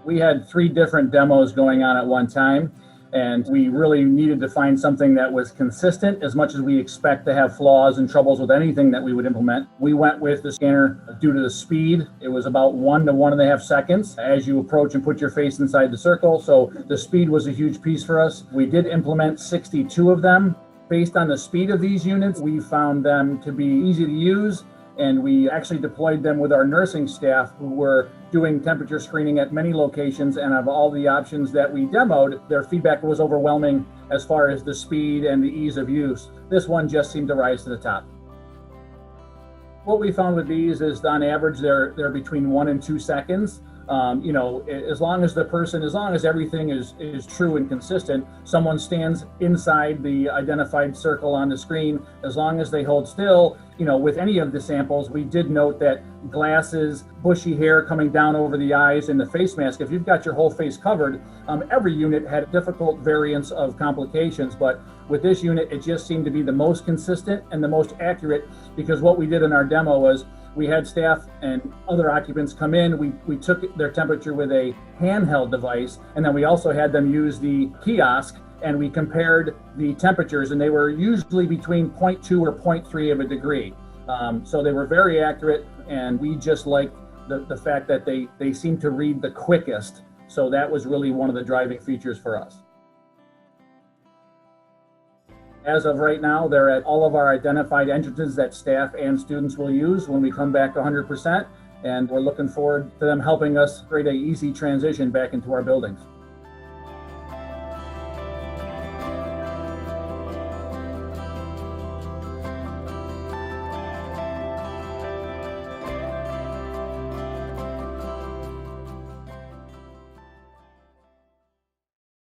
We had 3 different demos going on at one time, and we really needed to find something that was consistent as much as we expect to have flaws and troubles with anything that we would implement. We went with the scanner due to the speed. It was about 1 to 1.5 seconds as you approach and put your face inside the circle. So the speed was a huge piece for us. We did implement 62 of them. Based on the speed of these units, we found them to be easy to use, and we actually deployed them with our nursing staff who were doing temperature screening at many locations, and of all the options that we demoed, their feedback was overwhelming as far as the speed and the ease of use. This one just seemed to rise to the top. What we found with these is on average, they're between 1 and 2 seconds. As long as everything is true and consistent, someone stands inside the identified circle on the screen, as long as they hold still, with any of the samples, we did note that glasses, bushy hair coming down over the eyes, and the face mask, if you've got your whole face covered, every unit had difficult variants of complications, but with this unit, it just seemed to be the most consistent and the most accurate, because what we did in our demo was we had staff and other occupants come in, we took their temperature with a handheld device, and then we also had them use the kiosk, and we compared the temperatures, and they were usually between 0.2 or 0.3 of a degree. So they were very accurate, and we just liked the fact that they seemed to read the quickest. So that was really one of the driving features for us. As of right now, they're at all of our identified entrances that staff and students will use when we come back to 100%, and we're looking forward to them helping us create an easy transition back into our buildings.